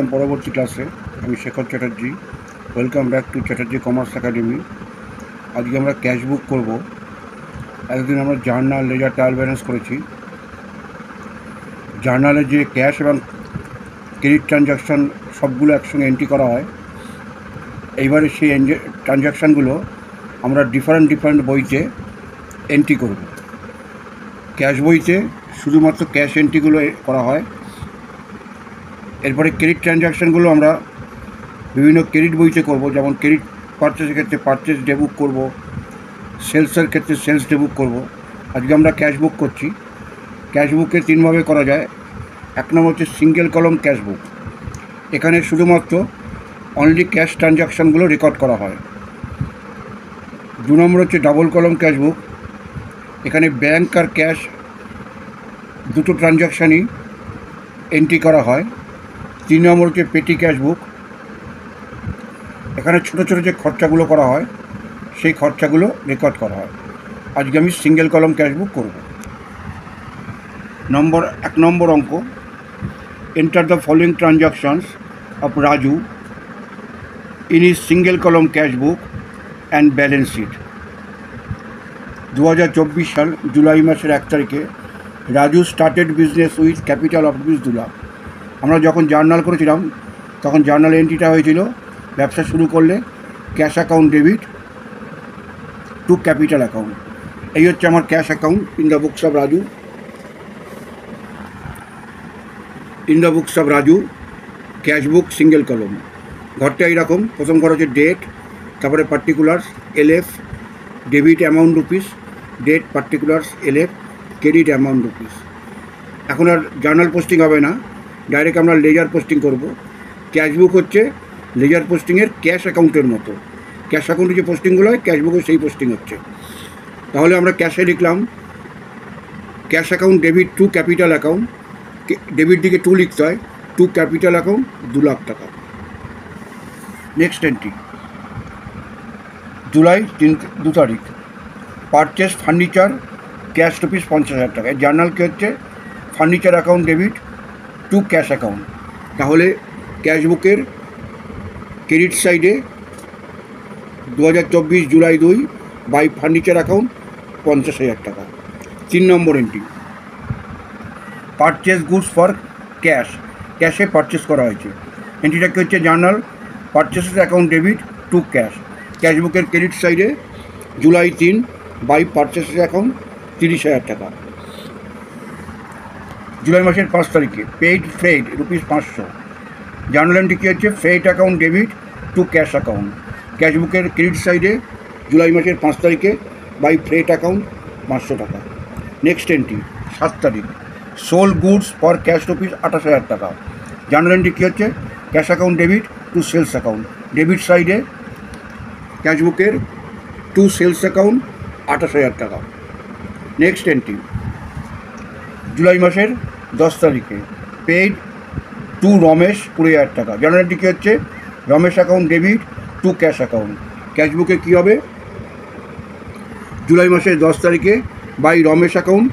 আসছিলাম পরবর্তী ক্লাসে। আমি Shekhar Chatterjee. Welcome back to Chatterjee commerce academy. আজকে আমরা ক্যাশ বুক করব। এতদিন আমরা জার্নাল, লেজার, ট্রায়াল ব্যালেন্স করেছি। জার্নালে যে ক্যাশ এবং ক্রেডিট ট্রানজ্যাকশান সবগুলো একসঙ্গে এন্ট্রি করা হয়, এইবারে সেই ট্রানজ্যাকশানগুলো আমরা ডিফারেন্ট বইতে এন্ট্রি করব। ক্যাশ বইতে শুধুমাত্র ক্যাশ এন্ট্রিগুলো করা হয়। এরপরে ক্রেডিট ট্রানজ্যাকশানগুলো আমরা বিভিন্ন ক্রেডিট বইতে করব, যেমন ক্রেডিট পারচেসের ক্ষেত্রে পারচেস ডে বুক করব, সেলসের ক্ষেত্রে সেলস ডে বুক করব। আজকে আমরা ক্যাশ বুক করছি। ক্যাশ বুকে তিনভাবে করা যায়। এক নম্বর হচ্ছে সিঙ্গেল কলম ক্যাশ বুক। এখানে শুধুমাত্র অনলি ক্যাশ ট্রানজ্যাকশানগুলো রেকর্ড করা হয়। দু নম্বর হচ্ছে ডাবল কলম ক্যাশ বুক। এখানে ব্যাংক আর ক্যাশ দুটো ট্রানজ্যাকশানই এন্ট্রি করা হয়। তিন নম্বর হচ্ছে পেটি ক্যাশ বুক। এখানে ছোটো ছোটো যে খরচাগুলো করা হয় সেই খরচাগুলো রেকর্ড করা হয়। আজকে আমি সিঙ্গেল কলম ক্যাশ বুক করব। এক নম্বর অঙ্ক, enter the following transactions of Raju in is single কলম cash book and balance sheet. 2024 সাল জুলাই মাসের 1 তারিখে Raju started business with capital of rupees 2 lakh. আমরা যখন জার্নাল করেছিলাম তখন জার্নাল এন্ট্রিটা হয়েছিল, ব্যবসা শুরু করলে cash account debit to capital account. এই হচ্ছে আমার cash account in the books of Raju. Cash book single কলম। ঘরটা এইরকম। প্রথম ঘর হচ্ছে ডেট, তারপরে particulars LF, debit amount rupees, date particulars LF, credit amount rupees. এখন আর জার্নাল পোস্টিং হবে না, ডাইরেক্ট আমরা লেজার পোস্টিং করব। ক্যাশ বুক হচ্ছে লেজার পোস্টিংয়ের ক্যাশ অ্যাকাউন্টের মতো। ক্যাশ অ্যাকাউন্টে যে পোস্টিংগুলো হয় ক্যাশ বুকে সেই পোস্টিং হচ্ছে। তাহলে আমরা ক্যাশে লিখলাম cash account debit to capital account. Debit দিকে 2 লিখতে হয়, টু ক্যাপিটাল অ্যাকাউন্ট 2 লাখ টাকা। নেক্সট এন্ট্রি, জুলাই 2 তারিখ, পারচেস ফার্নিচার ক্যাশ রুপিস 50,000 টাকা। জার্নাল কি হচ্ছে furniture account debit to cash account. তাহলে ক্যাশ বুকের ক্রেডিট সাইডে 2024 জুলাই 2 বাই ফার্নিচার অ্যাকাউন্ট 50,000 টাকা। 3 নম্বর entry, purchase goods for cash, ক্যাশে পারচেস করা হয়েছে। এন্ট্রিটা কি হচ্ছে journal purchases account debit to cash. Cash বুকের ক্রেডিট সাইডে জুলাই 3 বাই পারচেসেস অ্যাকাউন্ট 30,000 টাকা। জুলাই মাসের 5 তারিখে paid freight rupees 500। Journal entry কী হচ্ছে freight account debit to cash account. Cash বুকের ক্রেডিট সাইডে জুলাই মাসের 5 তারিখে বাই ফ্রেড অ্যাকাউন্ট 500 টাকা। নেক্সট এন্ট্রি 7 তারিখ, sold goods for cash rupees 28,000 টাকা। জার্নাল এন্ট্রি কী হচ্ছে cash account debit to sales account. Debit সাইডে ক্যাশ বুকের টু সেলস অ্যাকাউন্ট 28,000 টাকা। নেক্সট এন্ট্রি জুলাই মাসের 10 তারিখে পেইড টু রমেশ 20,000 টাকা। জার্নাল এন্ট্রি কী হচ্ছে Ramesh account debit to cash account. Cash বুকে কী হবে জুলাই মাসের 10 তারিখে বাই রমেশ অ্যাকাউন্ট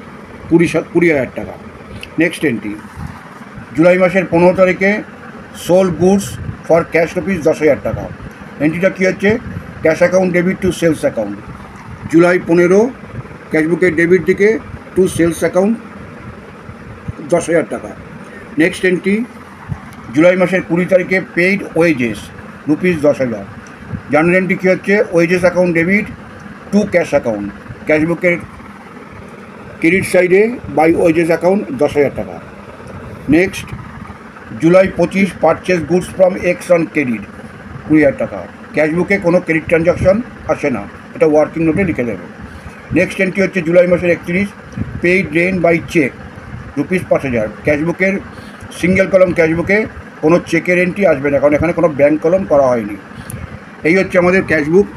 20,000 টাকা। নেক্সট এন্ট্রি জুলাই মাসের 15 তারিখে sold goods for cash rupees 10,000 টাকা। এন্ট্রিটা কী হচ্ছে cash account debit to sales account. জুলাই 15 ক্যাশ বুকের ডেবিট দিকে টু সেলস অ্যাকাউন্ট 10,000 টাকা। নেক্সট এন্ট্রি জুলাই মাসের 20 তারিখে paid wages rupees 10,000। Journal entry কী হচ্ছে wages account debit to cash account. Cash বুকের ক্রেডিট সাইডে বাই ওয়েজেস অ্যাকাউন্ট 10,000 টাকা। Next July 25 purchase goods from X on credit 20,000 টাকা। ক্যাশ বুকে কোনো ক্রেডিট ট্রানজ্যাকশন আসে না, এটা ওয়ার্কিং নোটে লিখে দেবে। নেক্সট এন্ট্রি হচ্ছে জুলাই মাসের 31 paid rent by cheque rupees 5,000। Cash বুকের সিঙ্গেল কলম ক্যাশ বুকে কোনো চেকের এন্ট্রি আসবে না, কারণ এখানে কোনো ব্যাংক কলম করা হয়নি। এই হচ্ছে আমাদের ক্যাশ বুক।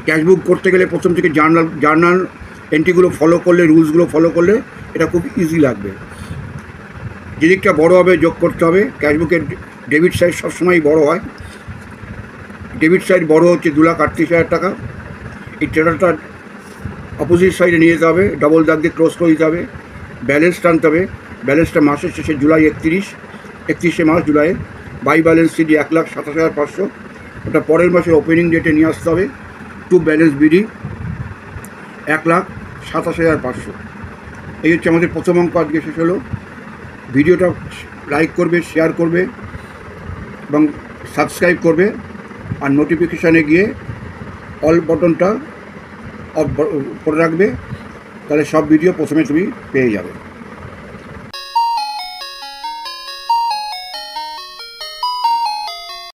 ক্যাশ বুক করতে গেলে প্রথম থেকে জার্নাল এন্ট্রিগুলো ফলো করলে, রুলসগুলো ফলো করলে এটা খুব ইজি লাগবে। যেদিকটা বড়ো হবে যোগ করতে হবে। ক্যাশ বুকের ডেবিট সাইড সবসময়ই বড়ো হয়। ডেবিট সাইড বড়ো হচ্ছে 2,38,000 টাকা। এই টোটালটা অপোজিট সাইডে নিয়ে যেতে হবে, ডবল দাগ দিয়ে ক্লোজ করে দিতে হবে। ব্যালেন্স টানতে হবে। ব্যালেন্সটা মাসের শেষে জুলাই 31 31শে মাস জুলাইয়ের বাই ব্যালেন্স সিডি 1,27,500, ওটা পরের মাসের ওপেনিং ডেটে নিয়ে আসতে হবে। To balance BD 1,27,500। এই হচ্ছে আমাদের প্রথম অঙ্ক আজকে শেষ হলো। ভিডিওটা লাইক করবে, শেয়ার করবে এবং সাবস্ক্রাইব করবে, আর নোটিফিকেশানে গিয়ে অল বটনটা করে রাখবে, তাহলে সব ভিডিও প্রথমে তুমি পেয়ে যাবে।